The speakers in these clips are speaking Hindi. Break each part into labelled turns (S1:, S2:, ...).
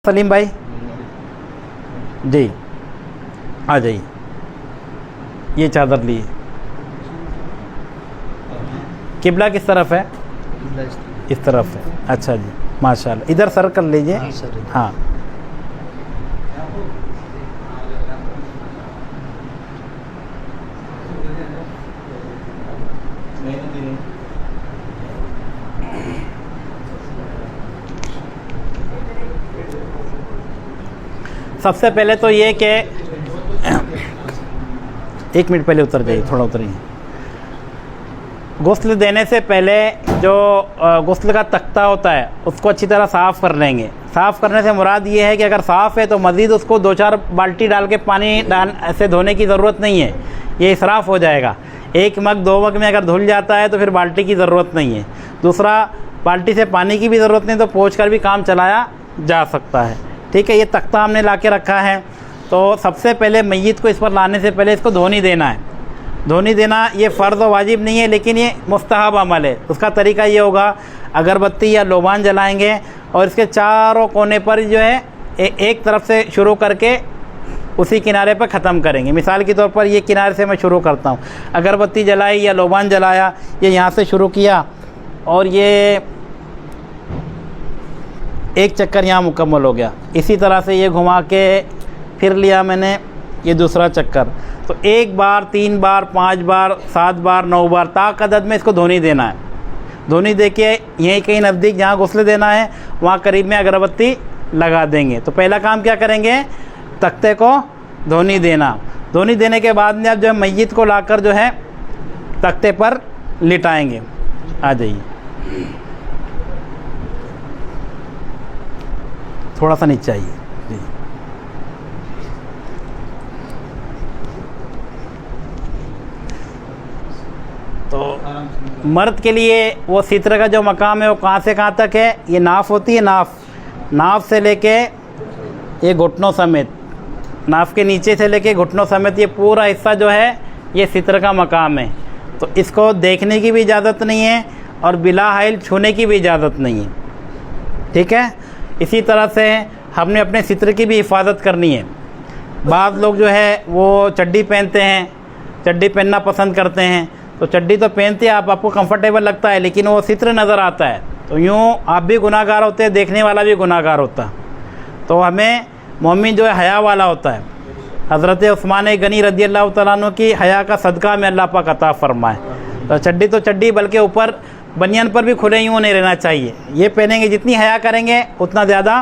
S1: सलीम भाई जी आ जाइए। ये चादर लिए। किबला किस तरफ है? इस तरफ है। अच्छा जी, माशाल्लाह। इधर सर कर लीजिए। हाँ सबसे पहले तो ये कि 1 मिनट पहले उतर जाइए, थोड़ा उतरिए। गुस्ल देने से पहले जो गुस्ल का तख्ता होता है उसको अच्छी तरह साफ़ कर लेंगे। साफ़ करने से मुराद ये है कि अगर साफ़ है तो मज़ीद उसको 2-4 बाल्टी डाल के पानी ऐसे धोने की ज़रूरत नहीं है, ये इसराफ़ हो जाएगा। 1 मग 2 मग में अगर धुल जाता है तो फिर बाल्टी की ज़रूरत नहीं है। दूसरा, बाल्टी से पानी की भी ज़रूरत नहीं, तो पोंछ कर भी काम चलाया जा सकता है। ठीक है, ये तख्ता हमने ला के रखा है। तो सबसे पहले मैयत को इस पर लाने से पहले इसको धोनी देना है। धोनी देना ये फ़र्ज़ और वाजिब नहीं है, लेकिन ये मुस्तहब अमल है। उसका तरीका ये होगा, अगरबत्ती या लोबान जलाएंगे और इसके चारों कोने पर जो है एक तरफ से शुरू करके उसी किनारे पर ख़त्म करेंगे। मिसाल के तौर पर ये किनारे से मैं शुरू करता हूँ, अगरबत्ती जलाई या लोबान जलाया, ये यहाँ से शुरू किया और ये एक चक्कर यहाँ मुकम्मल हो गया। इसी तरह से ये घुमा के फिर लिया मैंने, ये दूसरा चक्कर। तो 1 बार, 3 बार, 5 बार, 7 बार, 9 बार ताक अदद में इसको धोनी देना है। धोनी दे के यहीं कहीं नज़दीक जहाँ गुस्ल देना है वहाँ करीब में अगरबत्ती लगा देंगे। तो पहला काम क्या करेंगे, तख्ते को धोनी देना। धोनी देने के बाद में अब जो है मैयत को लाकर जो है तख्ते पर लिटाएंगे। आ जाइए, थोड़ा सा नीचे आइए जी। तो मर्द के लिए वो सित्र का जो मकाम है वो कहाँ से कहाँ तक है? ये नाफ होती है, नाफ से लेके ये घुटनों समेत, नाफ के नीचे से लेके घुटनों समेत ये पूरा हिस्सा जो है ये सित्र का मकाम है। तो इसको देखने की भी इजाज़त नहीं है और बिला हाइल छूने की भी इजाज़त नहीं है। ठीक है, इसी तरह से हमने अपने सित्र की भी हिफाजत करनी है। बाज़ लोग जो है वो चड्डी पहनते हैं, चड्डी पहनना पसंद करते हैं। तो चड्डी तो पहनते हैं आप, आपको कंफर्टेबल लगता है, लेकिन वो सित्र नज़र आता है तो यूँ आप भी गुनाहगार होते हैं, देखने वाला भी गुनाहगार होता। तो हमें मोमिन जो है हया वाला होता है। हज़रत उस्मान गनी रज़ी अल्लाह तआला अन्हु की हया का सदका में अल्लाह पाक अता फरमाए। तो चड्डी तो चड्डी, बल्कि ऊपर बनियान पर भी खुले यूँ नहीं रहना चाहिए। ये पहनेंगे, जितनी हया करेंगे उतना ज़्यादा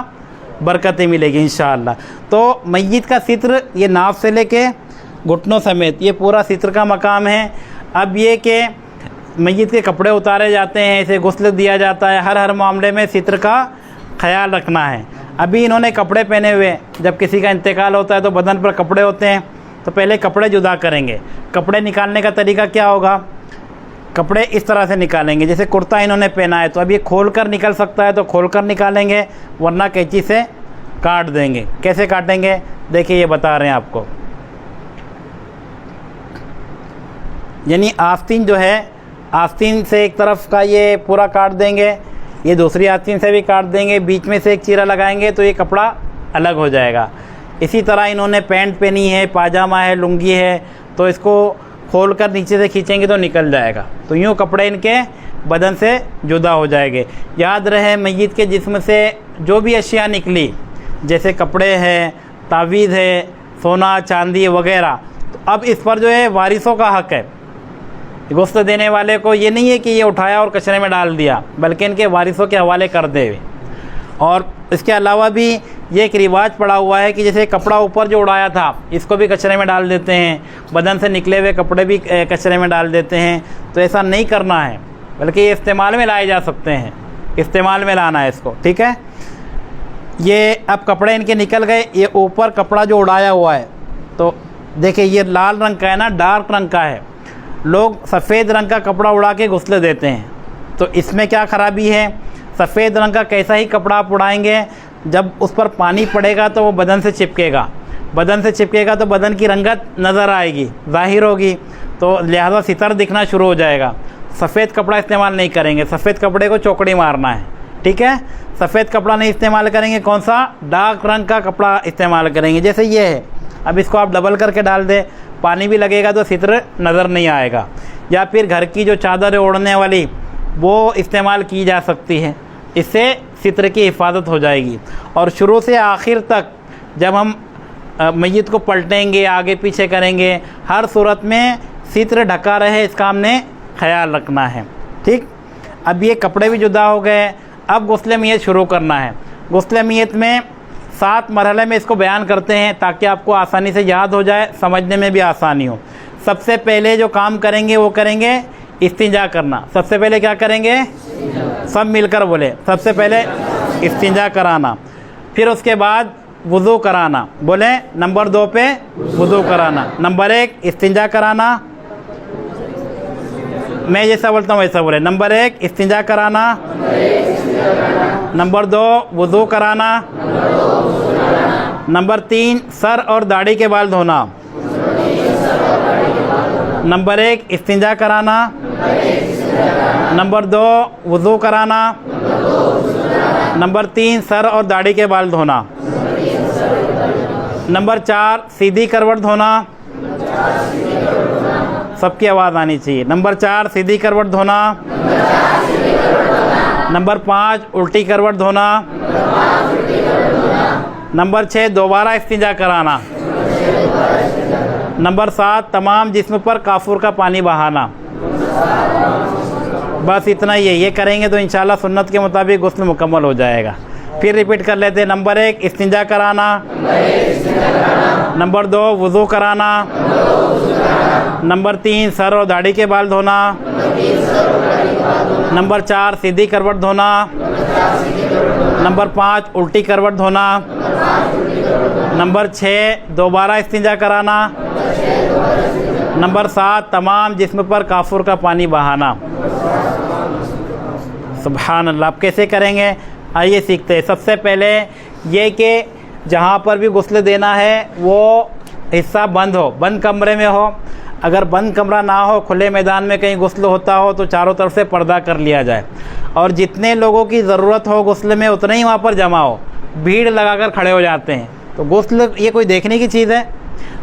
S1: बरकतें मिलेगी इंशाअल्लाह। तो मैयत का सित्र ये नाफ से लेके घुटनों समेत ये पूरा सित्र का मकाम है। अब ये कि मैयत के कपड़े उतारे जाते हैं, इसे गुस्ल दिया जाता है, हर मामले में सित्र का ख्याल रखना है। अभी इन्होंने कपड़े पहने हुए, जब किसी का इंतकाल होता है तो बदन पर कपड़े होते हैं, तो पहले कपड़े जुदा करेंगे। कपड़े निकालने का तरीका क्या होगा? कपड़े इस तरह से निकालेंगे, जैसे कुर्ता इन्होंने पहना है तो अब ये खोल कर निकल सकता है तो खोल कर निकालेंगे, वरना कैंची से काट देंगे। कैसे काटेंगे देखिए, ये बता रहे हैं आपको। यानी आस्तीन जो है, आस्तीन से एक तरफ का ये पूरा काट देंगे, ये दूसरी आस्तीन से भी काट देंगे, बीच में से एक चीरा लगाएंगे तो ये कपड़ा अलग हो जाएगा। इसी तरह इन्होंने पैंट पहनी है, पाजामा है, लुंगी है, तो इसको खोल कर नीचे से खींचेंगे तो निकल जाएगा। तो यूँ कपड़े इनके बदन से जुदा हो जाएंगे। याद रहे, मैयत के जिस्म से जो भी अशिया निकली, जैसे कपड़े हैं, तावीज़ है, सोना चांदी वगैरह, तो अब इस पर जो है वारिसों का हक़ है। गुस्ल देने वाले को ये नहीं है कि ये उठाया और कचरे में डाल दिया, बल्कि इनके वारिसों के हवाले कर दे। और इसके अलावा भी ये एक रिवाज पड़ा हुआ है कि जैसे कपड़ा ऊपर जो उड़ाया था इसको भी कचरे में डाल देते हैं, बदन से निकले हुए कपड़े भी कचरे में डाल देते हैं। तो ऐसा नहीं करना है, बल्कि ये इस्तेमाल में लाए जा सकते हैं, इस्तेमाल में लाना है इसको। ठीक है, ये अब कपड़े इनके निकल गए। ये ऊपर कपड़ा जो उड़ाया हुआ है, तो देखिए ये लाल रंग का है ना, डार्क रंग का है। लोग सफ़ेद रंग का कपड़ा उड़ा के गुस्ल देते हैं, तो इसमें क्या ख़राबी है? सफ़ेद रंग का कैसा ही कपड़ा आप उड़ाएंगे, जब उस पर पानी पड़ेगा तो वो बदन से चिपकेगा, बदन से चिपकेगा तो बदन की रंगत नज़र आएगी, ज़ाहिर होगी, तो लिहाजा सितर दिखना शुरू हो जाएगा। सफ़ेद कपड़ा इस्तेमाल नहीं करेंगे, सफ़ेद कपड़े को चौकड़ी मारना है। ठीक है, सफ़ेद कपड़ा नहीं इस्तेमाल करेंगे, कौन सा, डार्क रंग का कपड़ा इस्तेमाल करेंगे। जैसे ये है, अब इसको आप डबल करके डाल दें, पानी भी लगेगा तो सित्र नज़र नहीं आएगा। या फिर घर की जो चादर है ओढ़ने वाली, वो इस्तेमाल की जा सकती है, इससे सित्र की हिफाजत हो जाएगी। और शुरू से आखिर तक जब हम मय्यत को पलटेंगे, आगे पीछे करेंगे, हर सूरत में सित्र ढका रहे, इसका हमने ख्याल रखना है। ठीक, अब ये कपड़े भी जुदा हो गए। अब गुस्ल मय्यत शुरू करना है। गुस्ल मय्यत में 7 मरहले में इसको बयान करते हैं ताकि आपको आसानी से याद हो जाए, समझने में भी आसानी हो। सबसे पहले जो काम करेंगे वो करेंगे इस्तिंजा करना। सबसे पहले क्या करेंगे, सब मिलकर बोले, सबसे पहले इस्तिंजा कराना, फिर उसके बाद वुज़ू कराना। बोले नंबर 2 पे वुज़ू कराना, नंबर 1 इस्तिंजा कराना, मैं जैसा बोलता हूँ वैसा बोले। नंबर 1 इस्तिंजा कराना, नंबर 2 वुज़ू कराना, नंबर 3 सर और दाढ़ी के बाल धोना, नंबर 1 इस्तिंजा कराना, नंबर 2 वुज़ू कराना, नंबर 3 सर और दाढ़ी के बाल धोना, नंबर 4 सीधी करवट धोना, सबकी आवाज़ आनी चाहिए। नंबर 4 सीधी करवट धोना, नंबर 5 उल्टी करवट धोना, नंबर 6 दोबारा इस्तिंजा कराना, नंबर 7 तमाम जिस्म पर काफूर का पानी बहाना। बस इतना ही है, ये करेंगे तो इंशाल्लाह सुन्नत के मुताबिक गुस्ल मुकम्मल हो जाएगा। फिर रिपीट कर लेते हैं। नंबर 1 इस्तिंजा कराना, नंबर 2 वुज़ू कराना, नंबर 3 सर और दाढ़ी के बाल धोना, नंबर 4 सीधी करवट धोना, नंबर 5 उल्टी करवट धोना, नंबर 6 दोबारा इस्तिंजा कराना, नंबर 7 तमाम जिस्म पर काफूर का पानी बहाना। सुभान अल्लाह। आप कैसे करेंगे, आइए सीखते हैं। सबसे पहले ये कि जहाँ पर भी गुस्ल देना है वो हिस्सा बंद हो, बंद कमरे में हो। अगर बंद कमरा ना हो, खुले मैदान में कहीं गुस्ल होता हो तो चारों तरफ से पर्दा कर लिया जाए और जितने लोगों की ज़रूरत हो गुस्ल में उतने ही वहाँ पर जमा हो। भीड़ लगाकर खड़े हो जाते हैं तो गुस्ल ये कोई देखने की चीज़ है,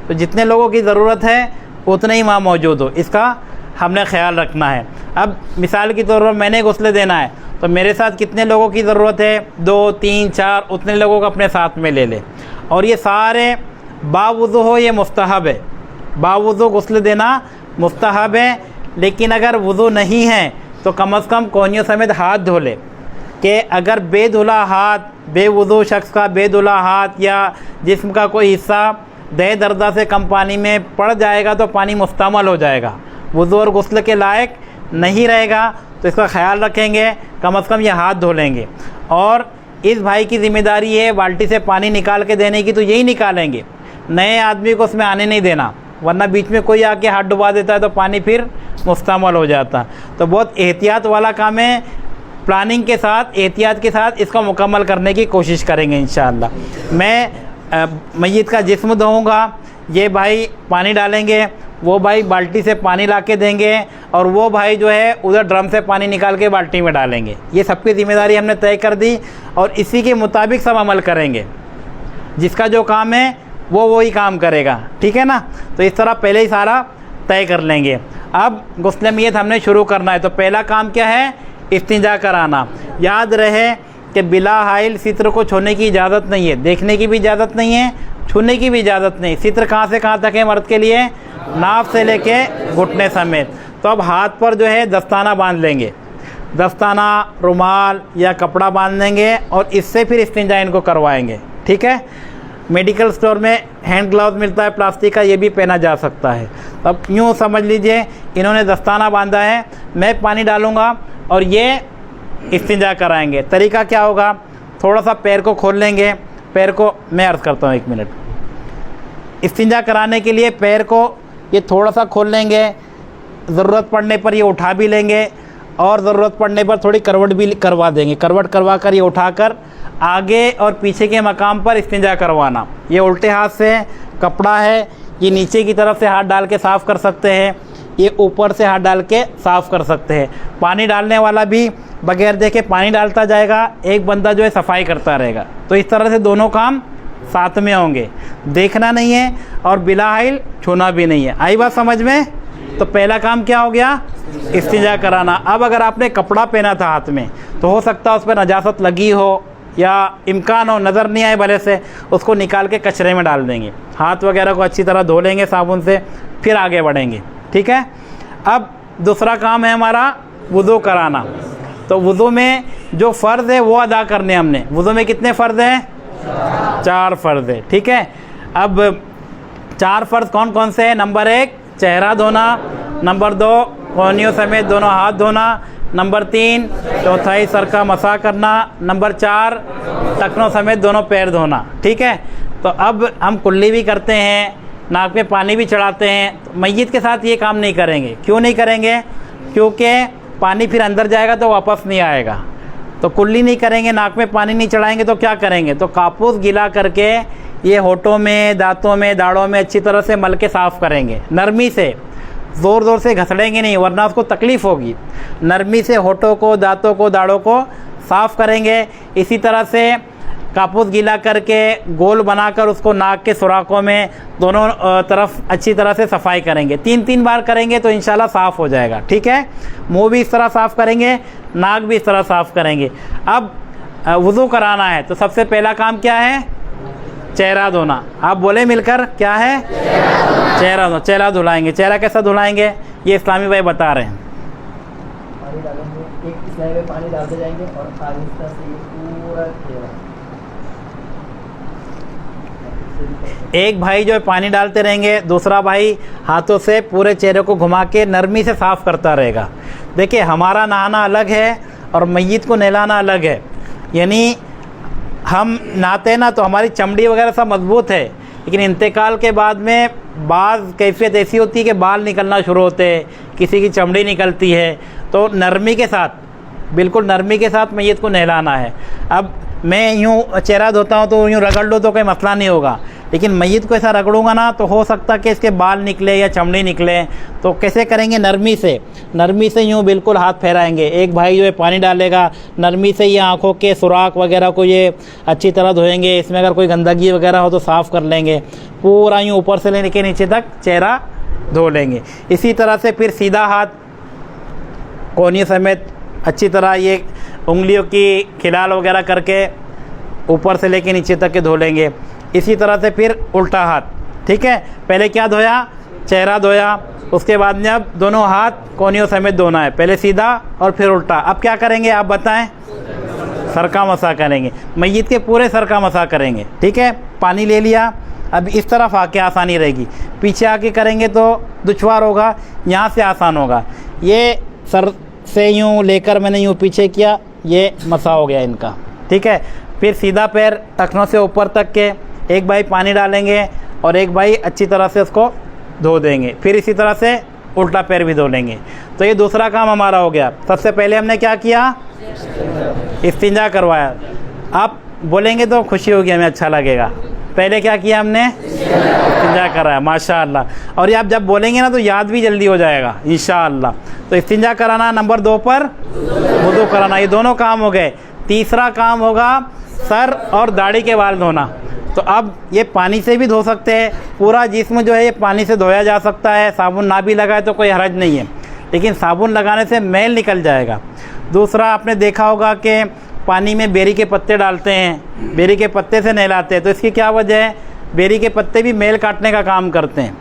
S1: तो जितने लोगों की ज़रूरत है उतने ही वहाँ मौजूद हो, इसका हमने ख्याल रखना है। अब मिसाल के तौर पर मैंने गुस्ल देना है तो मेरे साथ कितने लोगों की ज़रूरत है, 2, 3, 4, उतने लोगों को अपने साथ में ले ले। और ये सारे बावुज़ू हो, ये मुस्तहब है, बावुज़ू गुस्ल देना मुस्तहब है। लेकिन अगर वुज़ू नहीं है तो कम से कम कोहनियों समेत हाथ धो ले। कि अगर बेधुला हाथ, बेवुज़ू शख्स का बेधुला हाथ या जिस्म का कोई हिस्सा दे दर्दा से कम पानी में पड़ जाएगा तो पानी मुस्तमल हो जाएगा, वुज़ू और गुस्ल के लायक नहीं रहेगा। तो इसका ख्याल रखेंगे, कम से कम ये हाथ धो लेंगे। और इस भाई की ज़िम्मेदारी है बाल्टी से पानी निकाल के देने की, तो यही निकालेंगे, नए आदमी को उसमें आने नहीं देना, वरना बीच में कोई आके हाथ डुबा देता है तो पानी फिर मुस्तमल हो जाता। तो बहुत एहतियात वाला काम है, प्लानिंग के साथ, एहतियात के साथ इसको मुकम्मल करने की कोशिश करेंगे इंशाअल्लाह। मैं मय्यत का जिस्म धोऊँगा, ये भाई पानी डालेंगे, वो भाई बाल्टी से पानी ला के देंगे और वो भाई जो है उधर ड्रम से पानी निकाल के बाल्टी में डालेंगे। ये सबकी ज़िम्मेदारी हमने तय कर दी और इसी के मुताबिक सब अमल करेंगे। जिसका जो काम है वो वही काम करेगा, ठीक है ना। तो इस तरह पहले ही सारा तय कर लेंगे। अब गुस्ल मय्यत हमने शुरू करना है तो पहला काम क्या है, इस्तिंजा कराना। याद रहे कि बिला हाइल सित्र को छूने की इजाज़त नहीं है, देखने की भी इजाज़त नहीं है, छूने की भी इजाज़त नहीं। सित्र कहाँ से कहाँ तक है मर्द के लिए, नाफ से लेके घुटने समेत। तो अब हाथ पर जो है दस्ताना बांध लेंगे, दस्ताना, रुमाल या कपड़ा बांध लेंगे और इससे फिर इस्तिंजा इनको करवाएंगे, ठीक है। मेडिकल स्टोर में हैंड ग्लव्स मिलता है प्लास्टिक का, ये भी पहना जा सकता है। अब यूँ समझ लीजिए इन्होंने दस्ताना बांधा है, मैं पानी डालूँगा और ये इस्तिंजा कराएंगे। तरीका क्या होगा, थोड़ा सा पैर को खोल लेंगे, पैर को मैं अर्ज़ करता हूँ 1 मिनट। इस्तिंजा कराने के लिए पैर को ये थोड़ा सा खोल लेंगे, ज़रूरत पड़ने पर ये उठा भी लेंगे और ज़रूरत पड़ने पर थोड़ी करवट भी करवा देंगे। करवट करवा कर ये उठाकर आगे और पीछे के मकाम पर इस्तिंजा करवाना। ये उल्टे हाथ से कपड़ा है, ये नीचे की तरफ से हाथ डाल के साफ़ कर सकते हैं, ये ऊपर से हाथ डाल के साफ़ कर सकते हैं। पानी डालने वाला भी बगैर देखे पानी डालता जाएगा, एक बंदा जो है सफाई करता रहेगा। तो इस तरह से दोनों काम साथ में होंगे, देखना नहीं है और बिलाहिल छूना भी नहीं है। आई बात समझ में? तो पहला काम क्या हो गया? इस्तिंजा कराना। अब अगर आपने कपड़ा पहना था हाथ में तो हो सकता है उस पर नजासत लगी हो या इम्कान हो नज़र नहीं आए भले से, उसको निकाल के कचरे में डाल देंगे। हाथ वगैरह को अच्छी तरह धो लेंगे साबुन से, फिर आगे बढ़ेंगे। ठीक है। अब दूसरा काम है हमारा वुज़ू कराना। तो वुज़ू में जो फ़र्ज़ है वो अदा करने हमने। वुज़ू में कितने फ़र्ज़ हैं? 4 फ़र्ज़ है। ठीक है। अब 4 फ़र्ज़ कौन कौन से हैं? नंबर 1 चेहरा धोना, नंबर 2 कोहनियों समेत दोनों हाथ धोना, नंबर 3 चौथाई सर का मसा करना, नंबर 4 टखनों समेत दोनों पैर धोना। ठीक है। तो अब हम कुल्ली भी करते हैं, नाक में पानी भी चढ़ाते हैं। तो मैयत के साथ ये काम नहीं करेंगे। क्यों नहीं करेंगे? क्योंकि पानी फिर अंदर जाएगा तो वापस नहीं आएगा। तो कुल्ली नहीं करेंगे, नाक में पानी नहीं चढ़ाएंगे तो क्या करेंगे? तो कापूस गीला करके ये होठों में, दांतों में, दाढ़ों में अच्छी तरह से मल के साफ़ करेंगे। नरमी से, ज़ोर ज़ोर से घसड़ेंगे नहीं वरना उसको तकलीफ़ होगी। नरमी से होठों को, दांतों को, दाढ़ों को साफ़ करेंगे। इसी तरह से कापूस गीला करके गोल बनाकर उसको नाक के सुराखों में दोनों तरफ अच्छी तरह से सफाई करेंगे। 3-3 बार करेंगे तो इंशाल्लाह साफ़ हो जाएगा। ठीक है। मुंह भी इस तरह साफ़ करेंगे, नाक भी इस तरह साफ़ करेंगे। अब वुज़ू कराना है तो सबसे पहला काम क्या है? चेहरा धोना। आप बोले मिलकर, क्या है? चेहरा धो। चेहरा धुलाएंगे। चेहरा कैसा धुलाएंगे ये इस्लामी भाई बता रहे हैं।
S2: पानी डालेंगे, एक स्लाइड में पानी डालते जाएंगे और आहिस्ता से पूरा चेहरा।
S1: एक भाई जो है पानी डालते रहेंगे, दूसरा भाई हाथों से पूरे चेहरे को घुमा के नरमी से साफ़ करता रहेगा। देखिए हमारा नहाना अलग है और मैयत को नहलाना अलग है। यानी हम नहाते हैं ना तो हमारी चमड़ी वगैरह सब मजबूत है, लेकिन इंतकाल के बाद में बाज़ कैफियत ऐसी होती है कि बाल निकलना शुरू होते हैं, किसी की चमड़ी निकलती है। तो नरमी के साथ, बिल्कुल नरमी के साथ मैयत को नहलाना है। अब मैं यूँ चेहरा धोता हूँ तो यूँ रगड़ लो तो कोई मसला नहीं होगा, लेकिन मैयत को ऐसा रगड़ूंगा ना तो हो सकता है कि इसके बाल निकले या चमड़ी निकले। तो कैसे करेंगे? नरमी से। नरमी से यूँ बिल्कुल हाथ फहराएंगे। एक भाई जो है पानी डालेगा, नरमी से ये आँखों के सुराख वगैरह को ये अच्छी तरह धोएंगे। इसमें अगर कोई गंदगी वगैरह हो तो साफ़ कर लेंगे। पूरा यूँ ऊपर से लेके नीचे तक चेहरा धो लेंगे। इसी तरह से फिर सीधा हाथ कोहनी समेत अच्छी तरह ये उंगलियों की खिलाल वगैरह करके ऊपर से लेके नीचे तक के धो लेंगे। इसी तरह से फिर उल्टा हाथ। ठीक है। पहले क्या धोया? चेहरा धोया, उसके बाद में अब दोनों हाथ कोहनियों समेत धोना है। पहले सीधा और फिर उल्टा। अब क्या करेंगे आप बताएं? सर का मसा करेंगे। मैयत के पूरे सर का मसा करेंगे। ठीक है। पानी ले लिया, अब इस तरफ आके आसानी रहेगी, पीछे आके करेंगे तो दुश्वार होगा, यहाँ से आसान होगा। ये सर से यूँ लेकर मैंने यूँ पीछे किया, ये मसा हो गया इनका। ठीक है। फिर सीधा पैर टखनों से ऊपर तक के एक भाई पानी डालेंगे और एक भाई अच्छी तरह से उसको धो देंगे। फिर इसी तरह से उल्टा पैर भी धो लेंगे। तो ये दूसरा काम हमारा हो गया। सबसे पहले हमने क्या किया? इस्तिंजा करवाया। आप बोलेंगे तो खुशी होगी, हमें अच्छा लगेगा। पहले क्या किया हमने? इस्तिंजा कराया। माशाअल्लाह। और ये आप जब बोलेंगे ना तो याद भी जल्दी हो जाएगा इंशाअल्लाह। तो इस्तिंजा कराना, नंबर 2 पर वुज़ू कराना। ये दोनों काम हो गए। तीसरा काम होगा सर और दाढ़ी के बाल धोना। तो अब ये पानी से भी धो सकते हैं। पूरा जिस्म जो है ये पानी से धोया जा सकता है। साबुन ना भी लगाए तो कोई हरज नहीं है, लेकिन साबुन लगाने से मैल निकल जाएगा। दूसरा आपने देखा होगा कि पानी में बेरी के पत्ते डालते हैं, बेरी के पत्ते से नहलाते हैं। तो इसकी क्या वजह है? बेरी के पत्ते भी मैल काटने का काम करते हैं,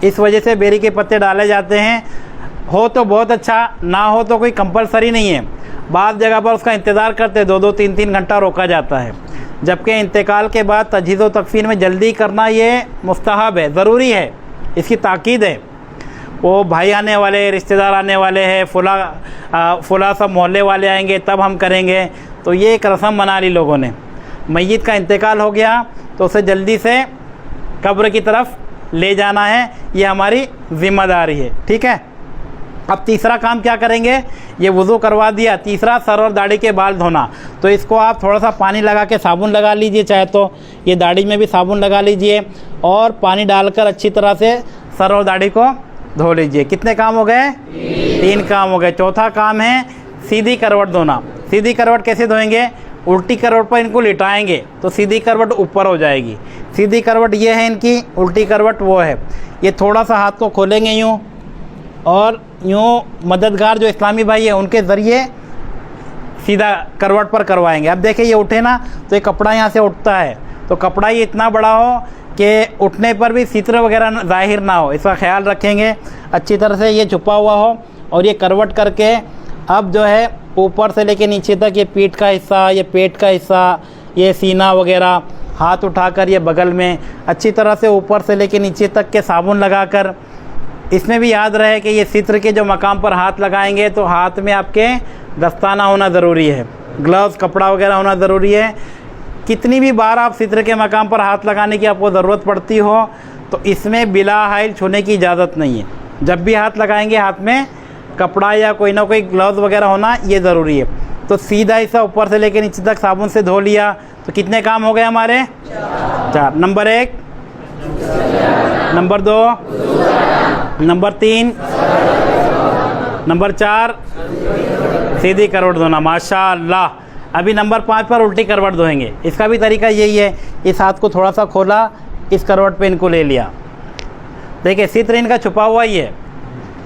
S1: इस वजह से बेरी के पत्ते डाले जाते हैं। हो तो बहुत अच्छा, ना हो तो कोई कंपलसरी नहीं है। बाज़ जगह पर उसका इंतज़ार करते 2-2, 3-3 घंटा रोका जाता है, जबकि इंतकाल के बाद तजहीज़ व तकफ़ीन में जल्दी करना ये मुस्तहब है, ज़रूरी है, इसकी ताकीद है। वो भाई आने वाले, रिश्तेदार आने वाले हैं, फुला सब मोहल्ले वाले आएंगे तब हम करेंगे। तो ये एक रस्म बना ली लोगों ने। मैयत का इंतकाल हो गया तो उसे जल्दी से कब्र की तरफ ले जाना है, ये हमारी ज़िम्मेदारी है। ठीक है। अब तीसरा काम क्या करेंगे? ये वुज़ू करवा दिया। तीसरा सर और दाढ़ी के बाल धोना। तो इसको आप थोड़ा सा पानी लगा के साबुन लगा लीजिए, चाहे तो ये दाढ़ी में भी साबुन लगा लीजिए और पानी डालकर अच्छी तरह से सर और दाढ़ी को धो लीजिए। कितने काम हो गए? 3 काम हो गए। चौथा काम है सीधी करवट धोना। सीधी करवट कैसे धोएंगे? उल्टी करवट पर इनको लिटाएंगे तो सीधी करवट ऊपर हो जाएगी। सीधी करवट ये है इनकी, उल्टी करवट वो है। ये थोड़ा सा हाथ को खोलेंगे यूँ और यूँ मददगार जो इस्लामी भाई है उनके ज़रिए सीधा करवट पर करवाएंगे। अब देखिए ये उठे ना तो ये कपड़ा यहाँ से उठता है, तो कपड़ा ये इतना बड़ा हो कि उठने पर भी सितर वगैरह ज़ाहिर ना हो, इसका ख्याल रखेंगे। अच्छी तरह से ये छुपा हुआ हो और ये करवट करके अब जो है ऊपर से लेके नीचे तक ये पीठ का हिस्सा, ये पेट का हिस्सा, ये सीना वगैरह, हाथ उठाकर ये बगल में अच्छी तरह से ऊपर से लेके नीचे तक के साबुन लगाकर, इसमें भी याद रहे कि ये सित्र के जो मकाम पर हाथ लगाएंगे तो हाथ में आपके दस्ताना होना ज़रूरी है, ग्लव्स कपड़ा वगैरह होना ज़रूरी है। कितनी भी बार आप सित्र के मकाम पर हाथ लगाने की आपको ज़रूरत पड़ती हो तो इसमें बिला हाइल छूने की इजाज़त नहीं है। जब भी हाथ लगाएंगे हाथ में कपड़ा या कोई ना कोई ग्लव्स वगैरह होना ये ज़रूरी है। तो सीधा हिस्सा ऊपर से लेकर नीचे तक साबुन से धो लिया तो कितने काम हो गए हमारे? 4। नंबर 1, नंबर 2, नंबर 3, नंबर 4 सीधी करवट धोना। माशाअल्लाह। अभी नंबर 5 पर उल्टी करवट धोएंगे। इसका भी तरीका यही है, इस हाथ को थोड़ा सा खोला, इस करवट पे इनको ले लिया। देखिए सित्र इनका छुपा हुआ ही है,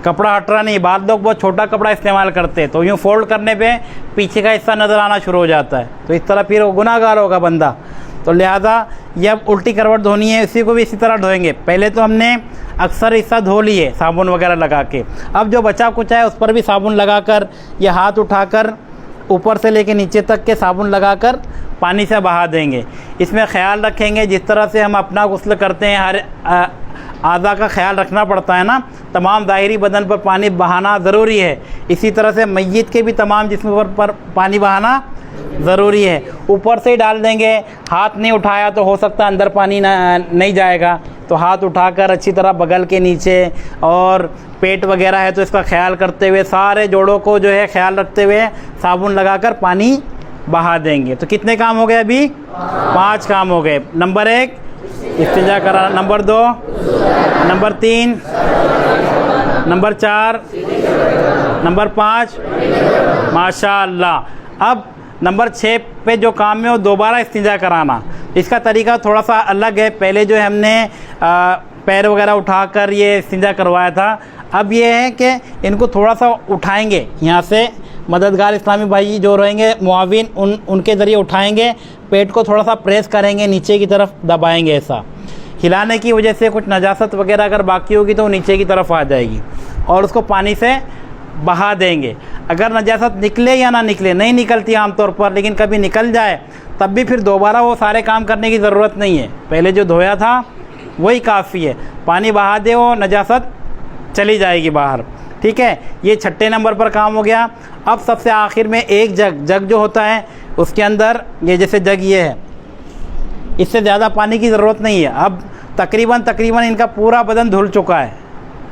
S1: कपड़ा हट रहा नहीं। बाद लोग बहुत छोटा कपड़ा इस्तेमाल करते हैं तो यूँ फोल्ड करने पे पीछे का हिस्सा नज़र आना शुरू हो जाता है, तो इस तरह फिर वो गुनाहगार होगा बंदा। तो लिहाजा ये अब उल्टी करवट धोनी है, इसी को भी इसी तरह धोएंगे। पहले तो हमने अक्सर हिस्सा धो लिए साबुन वगैरह लगा के, अब जो बचा कुचा है उस पर भी साबुन लगाकर ये हाथ उठाकर ऊपर से लेके नीचे तक के साबुन लगाकर पानी से बहा देंगे। इसमें ख्याल रखेंगे जिस तरह से हम अपना गुस्ल करते हैं, हर आज़ा का ख्याल रखना पड़ता है ना, तमाम ज़ाहिरी बदन पर पानी बहाना ज़रूरी है। इसी तरह से मैयत के भी तमाम जिस्म पर पानी बहाना ज़रूरी है। ऊपर से ही डाल देंगे, हाथ नहीं उठाया तो हो सकता है अंदर पानी नहीं जाएगा, तो हाथ उठाकर अच्छी तरह बगल के नीचे और पेट वगैरह है तो इसका ख्याल करते हुए सारे जोड़ों को जो है ख्याल रखते हुए साबुन लगाकर पानी बहा देंगे। तो कितने काम हो गए? अभी 5 काम हो गए। नंबर 1 इस्तिंजा करा, नंबर 2, नंबर 3, नंबर 4, नंबर 5 माशाअल्लाह। अब नंबर 6 पे जो काम है वो दोबारा इस्तिंजा कराना। इसका तरीका थोड़ा सा अलग है। पहले जो है हमने पैर वगैरह उठाकर ये इस्तिंजा करवाया था, अब ये है कि इनको थोड़ा सा उठाएंगे, यहाँ से मददगार इस्लामी भाई जो रहेंगे मुआविन उनके ज़रिए उठाएंगे, पेट को थोड़ा सा प्रेस करेंगे, नीचे की तरफ दबाएंगे। ऐसा हिलाने की वजह से कुछ नजासत वगैरह अगर बाकी होगी तो वो नीचे की तरफ आ जाएगी और उसको पानी से बहा देंगे। अगर नजासत निकले या ना निकले, नहीं निकलती आमतौर पर, लेकिन कभी निकल जाए तब भी फिर दोबारा वो सारे काम करने की ज़रूरत नहीं है, पहले जो धोया था वही काफ़ी है। पानी बहा दे, वो नजासत चली जाएगी बाहर। ठीक है, ये 6 नंबर पर काम हो गया। अब सबसे आखिर में एक जग जो होता है उसके अंदर ये जैसे जग ये है, इससे ज़्यादा पानी की ज़रूरत नहीं है। अब तकरीबन इनका पूरा बदन धुल चुका है,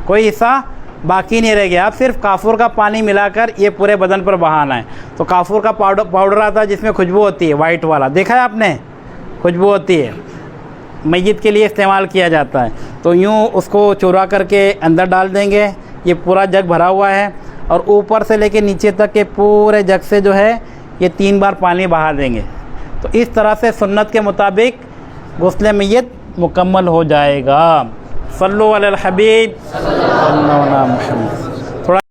S1: कोई हिस्सा बाकी नहीं रह गया। अब सिर्फ काफूर का पानी मिलाकर ये पूरे बदन पर बहाना है। तो काफूर का पाउडर आता है जिसमें खुशबू होती है, वाइट वाला, देखा है आपने? खुशबू होती है, मैयत के लिए इस्तेमाल किया जाता है। तो यूँ उसको चुरा करके अंदर डाल देंगे। ये पूरा जग भरा हुआ है और ऊपर से लेके नीचे तक के पूरे जग से जो है ये 3 बार पानी बहा देंगे। तो इस तरह से सुन्नत के मुताबिक गुस्ल मैयत मुकम्मल हो जाएगा। सल्लु अलल हबीब सल्लल्लाहु अलैहि वसल्लम।